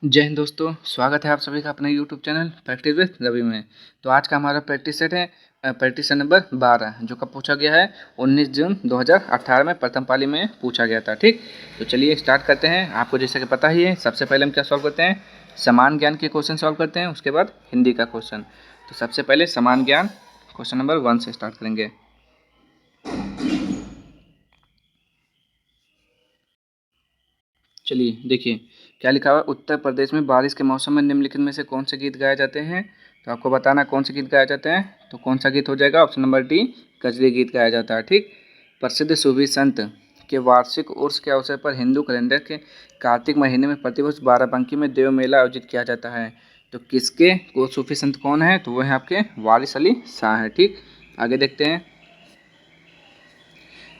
जय हिंद दोस्तों, स्वागत है आप सभी का अपने YouTube channel practice with Ravi में। तो आज का हमारा प्रैक्टिस सेट है प्रैक्टिस सेट नंबर 12, जो कब पूछा गया है 19 जून 2018 में प्रथम पाली में पूछा गया था। ठीक, तो चलिए स्टार्ट करते हैं। आपको जैसे कि पता ही है, सबसे पहले हम क्या सॉल्व करते हैं, समान ज्ञान के क्वेश्चन सॉल्व करते हैं, उसके बाद हिंदी का क्वेश्चन। तो सबसे पहले समान ज्ञान क्वेश्चन नंबर 1 से स्टार्ट करेंगे। चलिए देखिए क्या लिखा हुआ है। उत्तर प्रदेश में बारिश के मौसम में निम्नलिखित में से कौन से गीत गाए जाते हैं। तो आपको बताना कौन से गीत गाए जाते हैं। तो कौन सा गीत हो जाएगा, ऑप्शन नंबर डी, कजरी गीत गाया जाता है। ठीक, प्रसिद्ध सूफी संत के वार्षिक उर्स के अवसर पर हिंदू कैलेंडर के कार्तिक महीने में प्रतिवर्ष बाराबंकी में देव मेला आयोजित किया जाता है। तो किसके वो सूफी संत कौन है, तो वह है आपके वारिस अली शाह है। ठीक, आगे देखते हैं।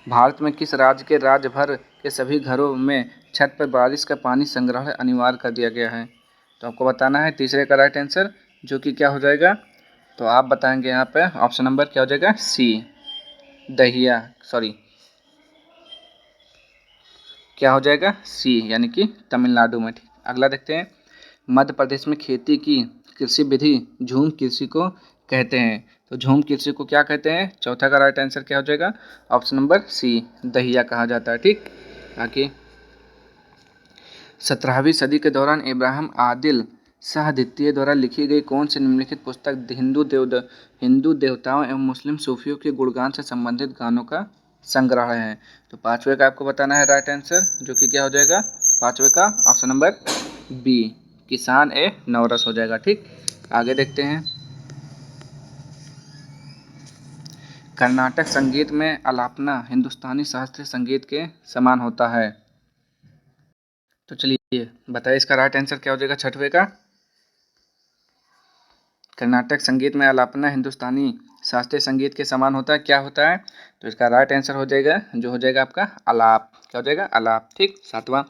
भारत में किस राज्य के राज्य भर के सभी घरों में छत पर बारिश का पानी संग्रह अनिवार्य कर दिया गया है। तो आपको बताना है तीसरे का राइट आंसर, जो कि क्या हो जाएगा। तो आप बताएंगे यहाँ पे ऑप्शन नंबर क्या हो जाएगा, सी, दहिया, सॉरी क्या हो जाएगा, सी, यानी कि तमिलनाडु में। ठीक, अगला देखते हैं। मध्य प्रदेश में खेती की कृषि विधि झूम कृषि को कहते हैं। तो झूम कृषि को क्या कहते हैं, चौथा का राइट आंसर क्या हो जाएगा, ऑप्शन नंबर सी, दहिया कहा जाता है। ठीक, आगे 17वीं सदी के दौरान इब्राहिम आदिल शाह द्वितीय द्वारा लिखी गई कौन सी निम्नलिखित पुस्तक हिंदू देवताओं एवं मुस्लिम सूफियों के गुणगान से संबंधित गानों का संग्रह है। तो पांचवे का आपको बताना है राइट आंसर, जो कि क्या हो जाएगा, पांचवे का ऑप्शन नंबर बी, किसान ए नवरस हो जाएगा। ठीक, आगे देखते हैं। कर्नाटक संगीत में आलापना हिंदुस्तानी शास्त्रीय संगीत के समान होता है। तो चलिए बताइए इसका राइट आंसर क्या हो जाएगा, छठवें का। कर्नाटक संगीत में आलापना हिंदुस्तानी शास्त्रीय संगीत के समान होता है, क्या होता है। तो इसका राइट आंसर हो जाएगा, जो हो जाएगा आपका आलाप, क्या हो जाएगा, आलाप। ठीक, सातवां।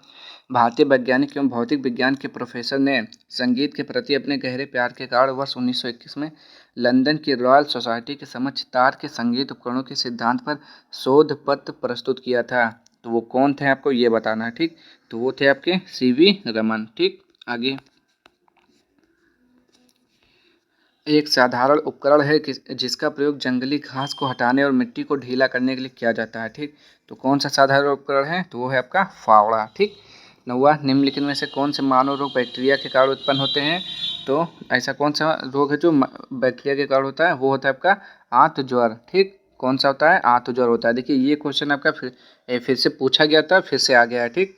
भारतीय वैज्ञानिक एवं भौतिक विज्ञान के प्रोफेसर ने संगीत के प्रति अपने गहरे प्यार के कारण वर्ष 1921 में लंदन की रॉयल सोसाइटी के समक्ष तार के संगीत उपकरणों के सिद्धांत पर शोध पत्र प्रस्तुत किया था। तो वो कौन थे, आपको ये बताना है। ठीक, तो वो थे आपके सीवी रमन। ठीक, आगे एक साधारण उपकरण है जिसका प्रयोग जंगली घास को हटाने और मिट्टी को ढीला करने के लिए किया जाता है। ठीक, तो कौन सा साधारण उपकरण है, तो वो है आपका फावड़ा। ठीक, नौवा, निम्नलिखित में से कौन से मानव रोग बैक्टीरिया के कारण उत्पन्न होते हैं। तो ऐसा कौन सा रोग है जो बैक्टीरिया के कारण होता है, वो होता है आपका आंत ज्वर। ठीक, कौन सा होता है, आंत ज्वर होता है। देखिए ये क्वेश्चन आपका फिर से पूछा गया था, फिर से आ गया है। ठीक,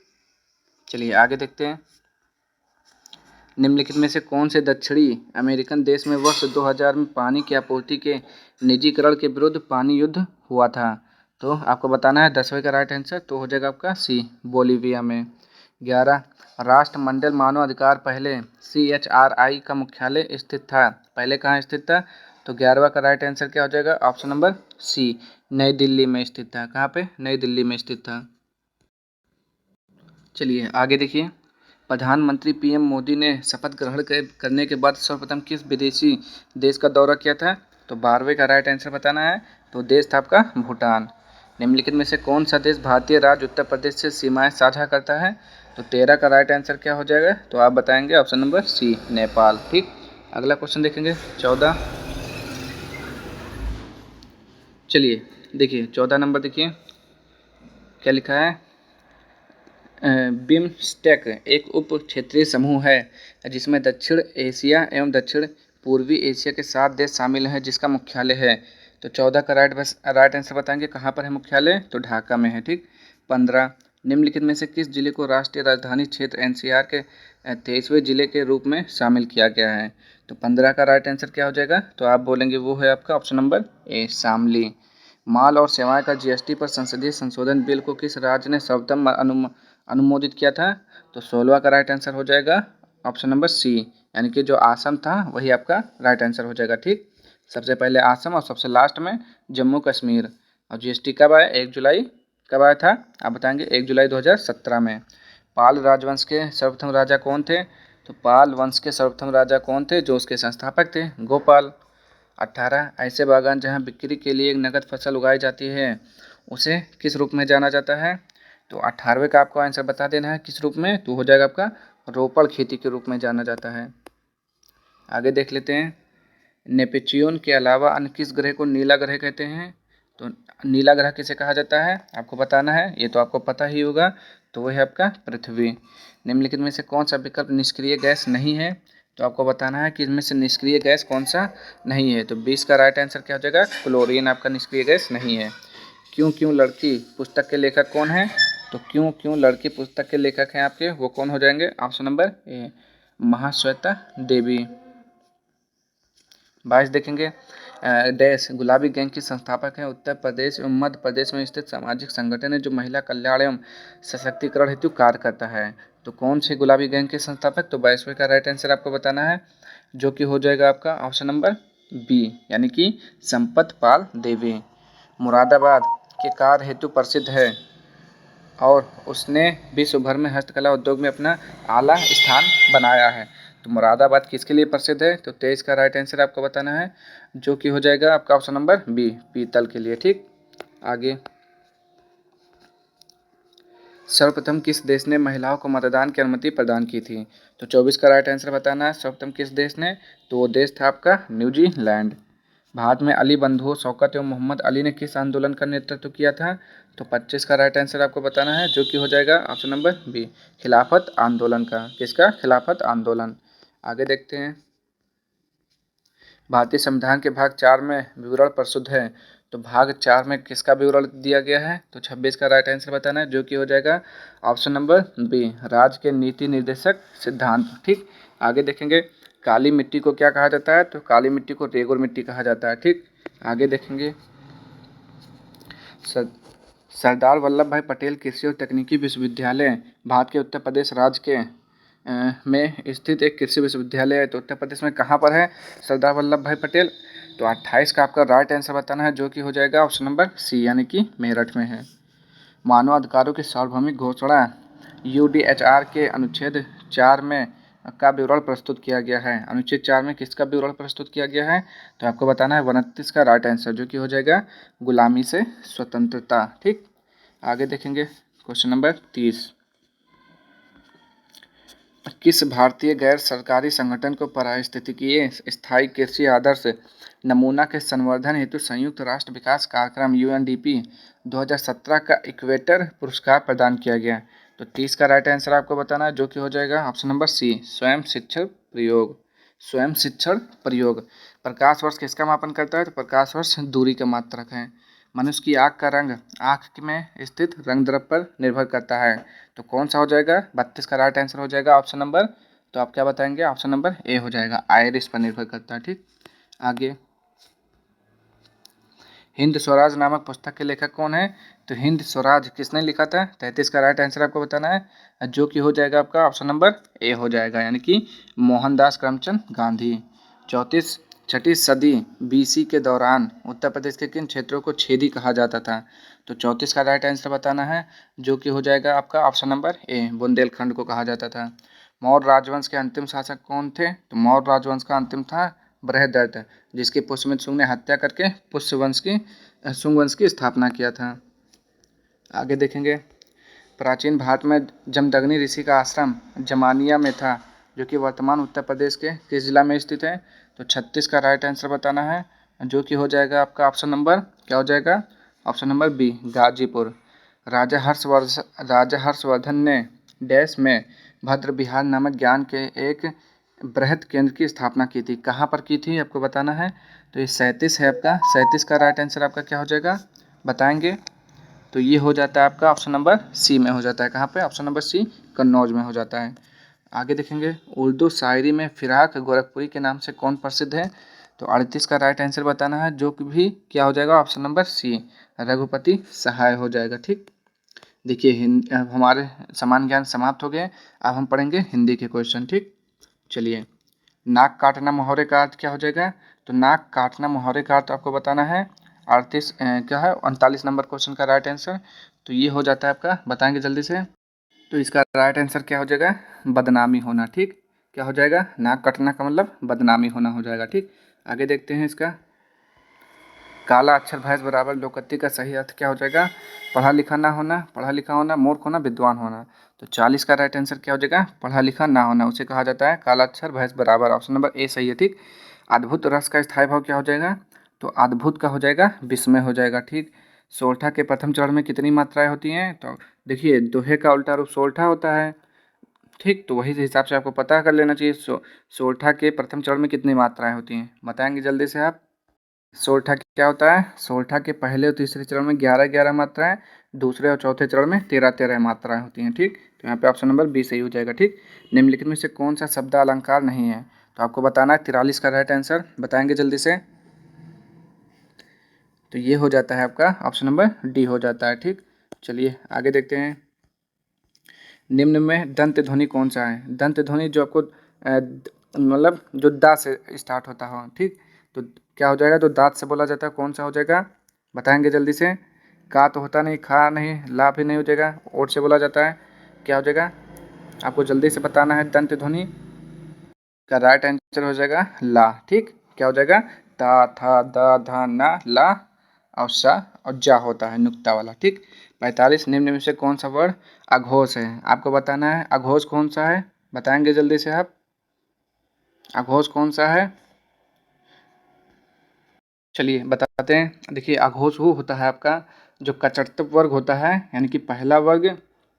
चलिए आगे देखते हैं। निम्नलिखित में से कौन से दक्षिणी अमेरिकन देश में वर्ष 2000 में पानी की आपूर्ति के निजीकरण के विरुद्ध पानी युद्ध हुआ था। तो आपको बताना है 10वें का राइट आंसर, तो हो जाएगा आपका सी, बोलीविया में। 11, राष्ट्रमंडल मानव अधिकार पहले CHRI का मुख्यालय स्थित था, पहले कहाँ स्थित था। तो 11वां का राइट आंसर क्या हो जाएगा, ऑप्शन नंबर सी, नई दिल्ली में स्थित था। कहाँ पे, नई दिल्ली में स्थित था। चलिए आगे देखिए। प्रधानमंत्री PM मोदी ने शपथ ग्रहण करने के बाद सर्वप्रथम किस विदेशी देश का दौरा किया था। तो 12वें का राइट आंसर बताना है, तो देश था आपका भूटान। निम्नलिखित में से कौन सा देश भारतीय राज्य उत्तर प्रदेश से सीमाएं साझा करता है। तो 13 का राइट आंसर क्या हो जाएगा, तो आप बताएंगे ऑप्शन नंबर सी, नेपाल। ठीक, अगला क्वेश्चन देखेंगे 14। चलिए देखिए 14 नंबर देखिए क्या लिखा है। बिम्स्टेक एक उप क्षेत्रीय समूह है जिसमें दक्षिण एशिया एवं दक्षिण पूर्वी एशिया के 7 देश शामिल हैं, जिसका मुख्यालय है। तो 14 का राइट आंसर बताएंगे, कहाँ पर है मुख्यालय, तो ढाका में है। ठीक, 15, निम्नलिखित में से किस जिले को राष्ट्रीय राजधानी क्षेत्र NCR के 23वें जिले के रूप में शामिल किया गया है। तो 15 का राइट आंसर क्या हो जाएगा, तो आप बोलेंगे वो है आपका ऑप्शन नंबर ए, शामली। माल और सेवाएं का GST पर संसदीय संशोधन बिल को किस राज्य ने सर्वोत्तम अनुमोदित किया था। तो 16 का राइट आंसर हो जाएगा ऑप्शन नंबर सी, यानी कि जो आसम था वही आपका राइट आंसर हो जाएगा। ठीक, सबसे पहले आसम और सबसे लास्ट में जम्मू कश्मीर। और GST कब आया, 1 जुलाई कब आया था, आप बताएंगे 1 जुलाई 2017 में। पाल राजवंश के सर्वप्रथम राजा कौन थे। तो पाल वंश के सर्वप्रथम राजा कौन थे, जो उसके संस्थापक थे, गोपाल। 18, ऐसे बागान जहाँ बिक्री के लिए एक नकद फसल उगाई जाती है उसे किस रूप में जाना जाता है। तो 18वें का आपको आंसर बता देना है किस रूप में, तो हो जाएगा आपका रोपड़ खेती के रूप में जाना जाता है। आगे देख लेते हैं, नेपच्यून के अलावा अन्य किस ग्रह को नीला ग्रह कहते हैं? तो नीला ग्रह किसे कहा जाता है आपको बताना है, ये तो आपको पता ही होगा, तो वह है आपका पृथ्वी। निम्नलिखित में से कौन सा विकल्प निष्क्रिय गैस नहीं है? तो आपको बताना है कि इनमें से निष्क्रिय गैस कौन सा नहीं है। तो 20 का राइट आंसर क्या हो जाएगा? क्लोरीन आपका निष्क्रिय गैस नहीं है। क्यों क्यों लड़की पुस्तक के लेखक कौन है? तो क्यों क्यों लड़की पुस्तक के लेखक हैं आपके, वो कौन हो जाएंगे? ऑप्शन नंबर ए, महाश्वेता देवी। 22 देखेंगे, डैश गुलाबी गैंग की संस्थापक हैं। उत्तर प्रदेश एवं मध्य प्रदेश में स्थित सामाजिक संगठन है जो महिला कल्याण एवं सशक्तिकरण हेतु कार्य करता है। तो कौन से गुलाबी गैंग के संस्थापक? तो 22वें का राइट आंसर आपको बताना है, जो कि हो जाएगा आपका ऑप्शन नंबर बी, यानी कि संपत पाल देवी। मुरादाबाद के कार्य हेतु प्रसिद्ध है और उसने विश्व भर में हस्तकला उद्योग में अपना आला स्थान बनाया है। तो मुरादाबाद किसके लिए प्रसिद्ध है? तो 23 का राइट आंसर आपको बताना है, जो कि हो जाएगा आपका ऑप्शन नंबर बी, पीतल के लिए। ठीक, आगे, सर्वप्रथम किस देश ने महिलाओं को मतदान की अनुमति प्रदान की थी? तो 24 का राइट आंसर बताना है, सर्वप्रथम किस देश ने? तो वो देश था आपका न्यूजीलैंड। भारत में अली बंधुओं शौकत एवं मोहम्मद अली ने किस आंदोलन का नेतृत्व किया था? तो 25 का राइट आंसर आपको बताना है, जो कि हो जाएगा ऑप्शन नंबर बी, खिलाफत आंदोलन का। किसका? खिलाफत आंदोलन। आगे देखते हैं, भारतीय संविधान के भाग 4 में विवरण प्रस्तुत है। तो भाग 4 में किसका विवरण दिया गया है? तो 26 का राइट आंसर बताना है, जो कि हो जाएगा ऑप्शन नंबर बी, राज्य के नीति निर्देशक सिद्धांत। ठीक, आगे देखेंगे, काली मिट्टी को क्या कहा जाता है? तो काली मिट्टी को रेगुर मिट्टी कहा जाता है। ठीक, आगे देखेंगे, सरदार वल्लभ भाई पटेल कृषि और तकनीकी विश्वविद्यालय भारत के उत्तर प्रदेश राज्य के में स्थित एक कृषि विश्वविद्यालय है। तो उत्तर प्रदेश में कहाँ पर है सरदार वल्लभ भाई पटेल? तो 28 का आपका राइट आंसर बताना है, जो कि हो जाएगा ऑप्शन नंबर सी, यानी कि मेरठ में है। मानव अधिकारों की सार्वभौमिक घोषणा UDHR के अनुच्छेद 4 में का विवरण प्रस्तुत किया गया है। अनुच्छेद 4 में किसका विवरण प्रस्तुत किया गया है? तो आपको बताना है 29 का राइट आंसर, जो कि हो जाएगा गुलामी से स्वतंत्रता। ठीक, आगे देखेंगे, क्वेश्चन नंबर 30, किस भारतीय गैर सरकारी संगठन को पारिस्थितिकीय स्थायी कृषि आदर्श नमूना के संवर्धन हेतु संयुक्त राष्ट्र विकास कार्यक्रम UNDP 2017 का इक्वेटर पुरस्कार प्रदान किया गया? तो 30 का राइट आंसर आपको बताना है, जो कि हो जाएगा ऑप्शन नंबर सी, स्वयं शिक्षण प्रयोग। स्वयं शिक्षण प्रयोग। प्रकाश वर्ष किसका मापन करता है? तो प्रकाश वर्ष दूरी का मात्रक है। मनुष्य की आँख का रंग आँख में स्थित रंग द्रव्य पर निर्भर करता है। तो कौन सा हो जाएगा? 32 का राइट आंसर हो जाएगा ऑप्शन नंबर, तो आप क्या बताएंगे? ऑप्शन नंबर ए हो जाएगा, आयरिस पर निर्भर करता है। ठीक, आगे, हिंद स्वराज नामक पुस्तक के लेखक कौन है? तो हिंद स्वराज किसने लिखा था? 33 का राइट आंसर आपको बताना है, जो कि हो जाएगा आपका ऑप्शन नंबर ए हो जाएगा, यानी कि मोहनदास करमचंद गांधी। 34 छठी सदी BC के दौरान उत्तर प्रदेश के किन क्षेत्रों को छेदी कहा जाता था? तो 34 का राइट आंसर बताना है, जो कि हो जाएगा आपका ऑप्शन नंबर ए, बुंदेलखंड को कहा जाता था। मौर्य राजवंश के अंतिम शासक कौन थे? तो मौर्य राजवंश का अंतिम था बृहदत्त, जिसकी पुष्यमित्र शुंग ने हत्या करके शुंग वंश की स्थापना किया था। आगे देखेंगे, प्राचीन भारत में जमदग्नि ऋषि का आश्रम जमानिया में था, जो कि वर्तमान उत्तर प्रदेश के किस जिला में स्थित है? तो 36 का राइट आंसर बताना है, जो कि हो जाएगा आपका ऑप्शन नंबर क्या हो जाएगा? Option number B, Ghazipur. राजा हर्षवर्धन ने डैश में भद्र बिहार नामक ज्ञान के एक बृहद केंद्र की स्थापना की थी। कहाँ पर की थी आपको बताना है, तो ये 37 है आपका, 37 का राइट आंसर आपका क्या हो जाएगा बताएंगे? तो ये हो जाता है आपका ऑप्शन नंबर सी में हो जाता है। कहाँ पे? ऑप्शन नंबर सी, कन्नौज में हो जाता है। आगे देखेंगे, उर्दू शायरी में फिराक गोरखपुरी के नाम से कौन प्रसिद्ध है? तो 38 का राइट आंसर बताना है, जो कि भी क्या हो जाएगा ऑप्शन नंबर सी, रघुपति सहाय हो जाएगा। ठीक, देखिए हमारे सामान्य ज्ञान समाप्त हो गए, अब हम पढ़ेंगे हिंदी के क्वेश्चन। ठीक, चलिए, नाक काटना मुहावरे का अर्थ क्या हो जाएगा? तो नाक काटना मुहावरे का अर्थ आपको बताना है, 38 क्या है 39 नंबर क्वेश्चन का राइट आंसर। तो ये हो जाता है आपका, बताएंगे जल्दी से। तो इसका राइट आंसर क्या हो जाएगा? बदनामी होना। ठीक, क्या हो जाएगा? नाक कटना का मतलब बदनामी होना हो जाएगा। ठीक, आगे देखते हैं इसका, काला अक्षर भैंस बराबर लोकोक्ति का सही अर्थ क्या हो जाएगा? पढ़ा लिखा ना होना, पढ़ा लिखा होना, मूर्ख होना, विद्वान होना। तो 40 का राइट आंसर क्या हो जाएगा? पढ़ा लिखा ना होना, उसे कहा जाता है काला अक्षर भैंस बराबर। ऑप्शन नंबर ए सही है। ठीक। अद्भुत रस का स्थायी भाव क्या हो जाएगा? तो अद्भुत का हो जाएगा विस्मय हो जाएगा। ठीक। सोरठा के प्रथम चरण में कितनी मात्राएं होती हैं? तो देखिए दोहे का उल्टा रूप सोरठा होता है। ठीक, तो वही हिसाब से आपको पता कर लेना चाहिए सोरठा के प्रथम चरण में कितनी मात्राएं होती हैं, बताएंगे जल्दी से आप। सोरठा क्या होता है? सोरठा के पहले और तीसरे चरण में 11-11 मात्राएं, दूसरे और चौथे चरण में 13-13 मात्राएं होती हैं। ठीक, तो यहाँ पे ऑप्शन नंबर बी सही हो जाएगा। ठीक। निम्नलिखित में से कौन सा शब्द अलंकार नहीं है? तो आपको बताना है 43 का राइट आंसर, बताएंगे जल्दी से। तो ये हो जाता है आपका ऑप्शन नंबर डी हो जाता है। ठीक, चलिए आगे देखते हैं। निम्न में दंत ध्वनि कौन सा है? दंत ध्वनि जो आपको मतलब जो दा से स्टार्ट होता हो। ठीक, तो क्या हो जाएगा? तो दांत से बोला जाता है, कौन सा हो जाएगा? बताएंगे जल्दी से। का तो होता नहीं, खा नहीं, ला भी नहीं हो जाएगा, ओट से बोला जाता है, क्या हो जाएगा? आपको जल्दी से बताना है। दंत ध्वनि का राइट आंसर हो जाएगा ला। ठीक, क्या हो जाएगा? ता था दा धा ना ला और सा और जा होता है नुक्ता वाला। ठीक। 45 निम्न में से कौन सा वर्ड अघोष है? आपको बताना है अघोष कौन सा है, बताएंगे जल्दी से आप। अघोष कौन सा है? चलिए बताते हैं। देखिए अघोष वो होता है आपका जो कचर्तप वर्ग होता है, यानी कि पहला वर्ग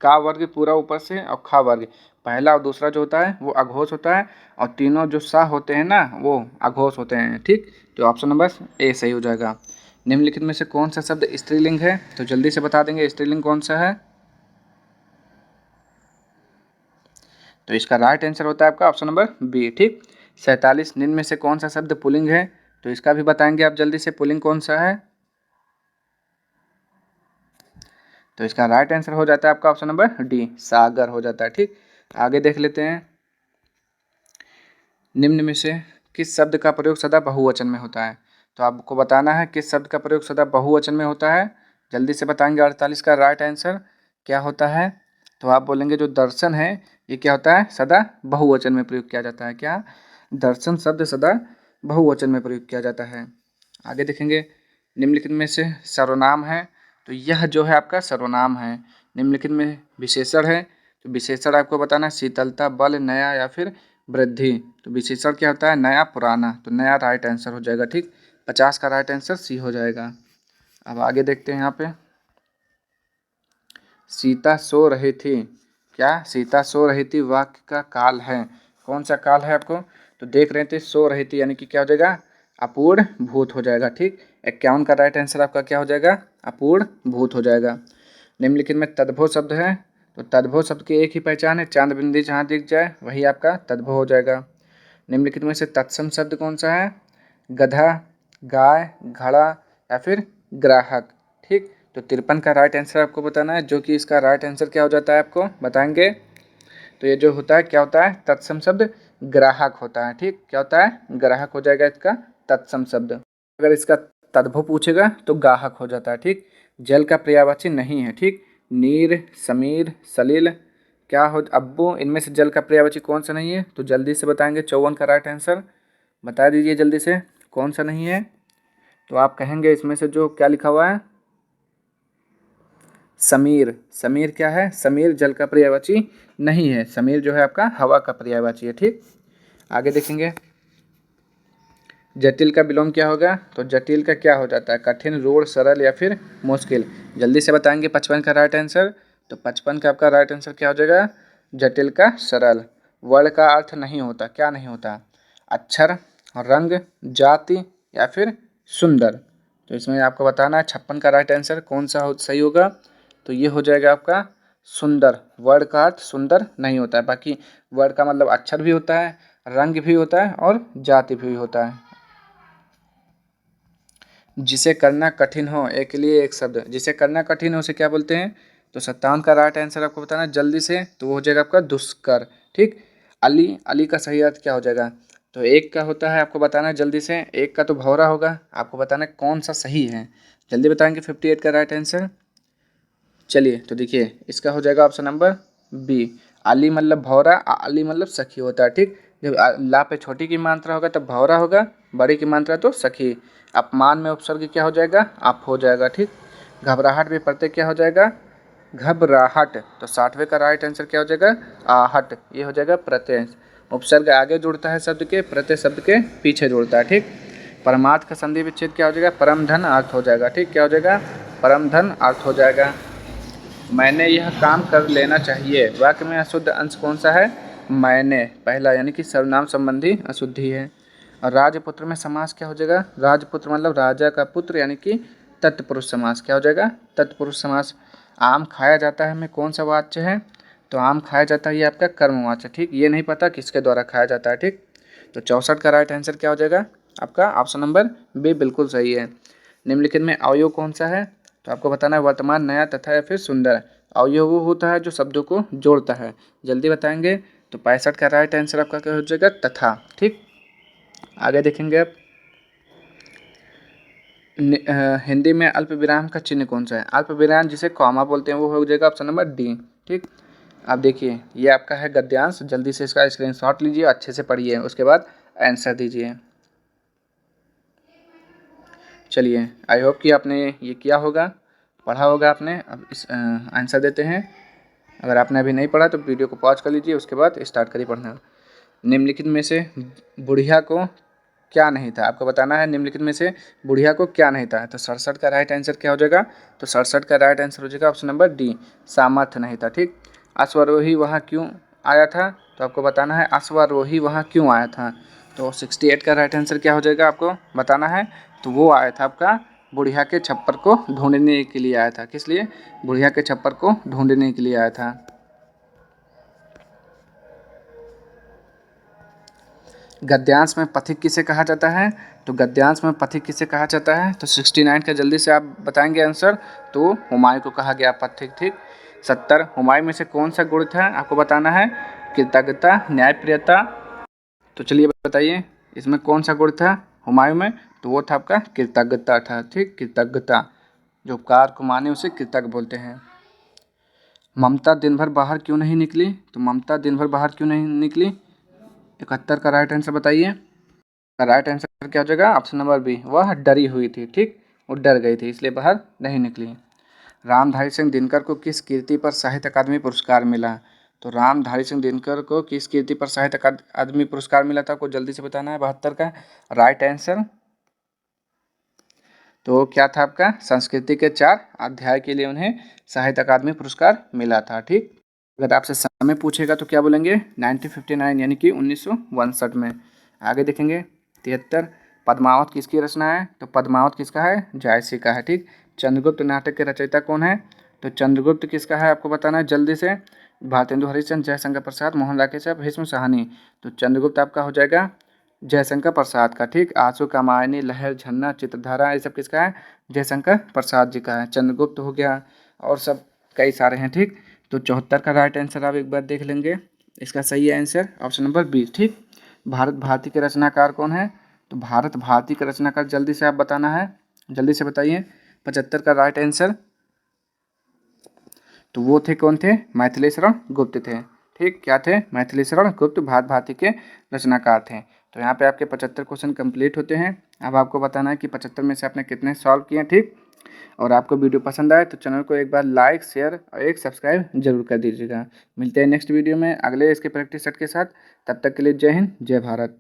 का वर्ग पूरा ऊपर से और खा वर्ग, पहला और दूसरा जो होता है वो अघोष होता है, और तीनों जो सा होते हैं ना वो अघोष होते हैं। ठीक, तो ऑप्शन नंबर ए सही हो जाएगा। निम्नलिखित में से कौन सा शब्द स्त्रीलिंग है? तो जल्दी से बता देंगे स्त्रीलिंग कौन सा है। तो इसका राइट आंसर होता है आपका ऑप्शन नंबर बी। ठीक। 47 निम्न में से कौन सा शब्द पुल्लिंग है? तो इसका भी बताएंगे आप जल्दी से, पुल्लिंग कौन सा है? तो इसका राइट आंसर हो जाता है आपका ऑप्शन नंबर डी, सागर हो जाता है। ठीक, आगे देख लेते हैं। निम्न में से किस शब्द का प्रयोग सदा बहुवचन में होता है? तो आपको बताना है किस शब्द का प्रयोग सदा बहुवचन में होता है, जल्दी से बताएंगे। 48 का राइट आंसर क्या होता है? तो आप बोलेंगे जो दर्शन है ये क्या होता है? सदा बहुवचन में प्रयोग किया जाता है। क्या? दर्शन शब्द सदा बहुवचन में प्रयोग किया जाता है। आगे देखेंगे। निम्नलिखित में से सर्वनाम है, तो यह जो है आपका सर्वनाम है। निम्नलिखित में विशेषण है, तो विशेषण आपको बताना है शीतलता, बल, नया या फिर वृद्धि। तो विशेषण क्या होता है? नया, पुराना। तो नया राइट आंसर हो जाएगा। ठीक, 50 का राइट आंसर सी हो जाएगा। अब आगे देखते हैं। यहाँ पे सीता सो रही थी, क्या? सीता सो रही थी वाक्य का काल है, कौन सा काल है आपको? तो देख रहे थे सो रही थी, यानी कि क्या हो जाएगा? अपूर्ण भूत हो जाएगा। ठीक, 51 का राइट आंसर आपका क्या हो जाएगा? अपूर्ण भूत हो जाएगा। निम्नलिखित में तद्भव शब्द है, तो तद्भव शब्द की एक ही पहचान है, चांद बिंदी जहाँ दिख जाए वही आपका तद्भव हो जाएगा। निम्नलिखित में से तत्सम शब्द कौन सा है? गधा, गाय, घड़ा या फिर ग्राहक। ठीक, तो 53 का राइट आंसर आपको बताना है, जो कि इसका राइट आंसर क्या हो जाता है आपको बताएंगे। तो ये जो होता है क्या होता है? तत्सम शब्द ग्राहक होता है। ठीक, क्या होता है? ग्राहक हो जाएगा इसका तत्सम शब्द। अगर इसका तद्भव पूछेगा तो गाहक हो जाता है। ठीक, जल का पर्यायवाची नहीं है। ठीक, नीर, समीर, सलील, क्या हो अब्बू, इनमें से जल का पर्यायवाची कौन सा नहीं है? तो जल्दी से बताएंगे। 54 का राइट आंसर बता दीजिए जल्दी से, कौन सा नहीं है? तो आप कहेंगे इसमें से जो क्या लिखा हुआ है? समीर। समीर क्या है? समीर जल का पर्यायवाची नहीं है, समीर जो है आपका हवा का पर्यायवाची है। ठीक, आगे देखेंगे। जटिल का विलोम क्या होगा? तो जटिल का क्या हो जाता है? कठिन, रूढ़, सरल या फिर मुश्किल। जल्दी से बताएंगे। 55 का राइट आंसर, तो 55 का आपका राइट आंसर क्या हो जाएगा? जटिल का सरल। वर्ण का अर्थ नहीं होता, क्या नहीं होता? अक्षर, रंग, जाति या फिर सुंदर। तो इसमें आपको बताना है 56 का राइट आंसर कौन सा सही होगा? तो ये हो जाएगा आपका सुंदर। वर्ण का अर्थ सुंदर नहीं होता है, बाकी वर्ण का मतलब अक्षर भी होता है, रंग भी होता है और जाति भी होता है। जिसे करना कठिन हो, एक के लिए एक शब्द, जिसे करना कठिन हो उसे क्या बोलते हैं? तो 57 का राइट आंसर आपको बताना है जल्दी से, तो वो हो जाएगा आपका दुष्कर। ठीक, अली, अली का सही अर्थ क्या हो जाएगा? तो एक का होता है, आपको बताना है जल्दी से, एक का तो भौरा होगा, आपको बताना है कौन सा सही है, जल्दी बताएंगे। 58 का राइट आंसर। चलिए तो देखिए इसका हो जाएगा ऑप्शन नंबर बी, अली मतलब भौरा, अली मतलब सखी होता है। ठीक, जब ला पे छोटी की मात्रा होगा तब भौरा होगा, बड़ी की मात्रा तो सखी। अपमान में उपसर्ग क्या हो जाएगा? आप हो जाएगा। ठीक, घबराहट भी प्रत्यय क्या हो जाएगा? घबराहट, तो 60वें का राइट आंसर क्या हो जाएगा? आहट, ये हो जाएगा प्रत्यय। उपसर्ग आगे जुड़ता है शब्द के, प्रत्यय शब्द के पीछे जुड़ता है, ठीक। परमार्थ का संधि विच्छेद क्या हो जाएगा? परम धन अर्थ हो जाएगा, ठीक। क्या हो जाएगा? परम धन अर्थ हो जाएगा। मैंने यह काम कर लेना चाहिए, वाक्य में अशुद्ध अंश कौन सा है? मैंने, पहला, यानी कि सर्वनाम संबंधी अशुद्धि है। और राजपुत्र में समास क्या हो जाएगा? राजपुत्र मतलब राजा का पुत्र, यानी कि तत्पुरुष समास। क्या हो जाएगा? तत्पुरुष समास। आम खाया जाता है में कौन सा वाच्य है? तो आम खाया जाता है ये आपका कर्मवाच्य, ठीक। ये नहीं पता किसके द्वारा खाया जाता है, ठीक। तो 64 का राइट आंसर क्या हो जाएगा आपका? ऑप्शन नंबर बी बिल्कुल सही है। निम्नलिखित में अवयव कौन सा है? तो आपको बताना है वर्तमान, नया तथा या फिर सुंदर। अवयव वो होता है जो शब्दों को जोड़ता है। जल्दी बताएंगे। तो 65 का राइट आंसर आपका क्या हो जाएगा? तथा, ठीक। आगे देखेंगे आप। हिंदी में अल्प विराम का चिन्ह कौन सा है? अल्प विराम जिसे कॉमा बोलते हैं वो हो जाएगा ऑप्शन नंबर डी, ठीक। आप देखिए ये आपका है गद्यांश, जल्दी से इसका स्क्रीनशॉट लीजिए, अच्छे से पढ़िए, उसके बाद आंसर दीजिए। चलिए, आई होप कि आपने ये किया होगा, पढ़ा होगा आपने। अब इस आंसर देते हैं। अगर आपने अभी नहीं पढ़ा तो वीडियो को पॉज कर लीजिए, उसके बाद स्टार्ट करिए पढ़ना। निम्नलिखित में से बुढ़िया को क्या नहीं था? आपको बताना है निम्नलिखित में से बुढ़िया को क्या नहीं था। तो 67 का राइट आंसर क्या हो जाएगा? तो 67 का राइट आंसर हो जाएगा ऑप्शन नंबर डी, सामर्थ्य नहीं था, ठीक। अश्वारोही वहाँ क्यों आया था? तो आपको बताना है अश्वारोही वहाँ क्यों आया था। तो 68 का राइट आंसर क्या हो जाएगा आपको बताना है। तो वो आया था आपका बुढ़िया के छप्पर को ढूंढने के लिए आया था। किस लिए? बुढ़िया के छप्पर को ढूंढने के लिए आया था। गद्यांश में पथिक किसे कहा जाता है? तो गद्यांश में पथिक किसे कहा जाता है? तो 69 का जल्दी से आप बताएंगे आंसर। तो हुमायूं को कहा गया पथिक, ठीक। 70 हुमायूं में से कौन सा गुण था? आपको बताना है कृतज्ञता, न्यायप्रियता। तो चलिए बताइए इसमें कौन सा गुण था हुमायूं में? तो वो था आपका कृतज्ञता था, ठीक। कृतज्ञता, जो उपकार को माने उसे कृतज्ञ बोलते हैं। ममता दिन भर बाहर क्यों नहीं निकली? तो ममता दिन भर बाहर क्यों नहीं निकली? 71 का राइट आंसर बताइए। राइट आंसर क्या हो जाएगा? ऑप्शन नंबर बी, वह डरी हुई थी, ठीक। वो डर गई थी इसलिए बाहर नहीं निकली। रामधारी सिंह दिनकर को किस कीर्ति पर साहित्य अकादमी पुरस्कार मिला? तो रामधारी सिंह दिनकर को किस कीर्ति पर साहित्य अकादमी पुरस्कार मिला था? आपको जल्दी से बताना है 72 का राइट आंसर। तो क्या था आपका? संस्कृति के 4 अध्याय के लिए उन्हें साहित्य अकादमी पुरस्कार मिला था, ठीक। अगर आपसे समय पूछेगा तो क्या बोलेंगे? 1959 यानी कि 1962 में। आगे देखेंगे 73 पद्मावत किसकी रचना है? तो पद्मावत किसका है? जायसी का है, ठीक। चंद्रगुप्त नाटक के रचयिता कौन है? तो चंद्रगुप्त किसका है आपको बताना है जल्दी से। भारतेंदु हरिश्चंद्र, जयशंकर प्रसाद, मोहन राकेश, भीष्म साहनी। तो चंद्रगुप्त आपका हो जाएगा जयशंकर प्रसाद का, ठीक। आंसू कामायनी, लहर, झरना, चित्रधारा, ये सब किसका है? जयशंकर प्रसाद जी का है। चंद्रगुप्त हो गया और सब कई सारे हैं, ठीक। तो 74 का राइट आंसर आप एक बार देख लेंगे। इसका सही आंसर ऑप्शन नंबर बी, ठीक। भारत भारती के रचनाकार कौन है? तो भारत भारती का रचनाकार जल्दी से आप बताना है, जल्दी से बताइए। 75 का राइट आंसर। तो वो थे कौन थे? मैथिली शरण गुप्त थे, ठीक। क्या थे? मैथिली शरण गुप्त भारत भारती के रचनाकार थे। तो यहाँ पे आपके 75 क्वेश्चन कंप्लीट होते हैं। अब आपको बताना है कि 75 में से आपने कितने सॉल्व किए, ठीक। और आपको वीडियो पसंद आए तो चैनल को एक बार लाइक, शेयर और एक सब्सक्राइब जरूर कर दीजिएगा। मिलते हैं नेक्स्ट वीडियो में अगले इसके प्रैक्टिस सेट के साथ। तब तक के लिए जय हिंद, जय भारत।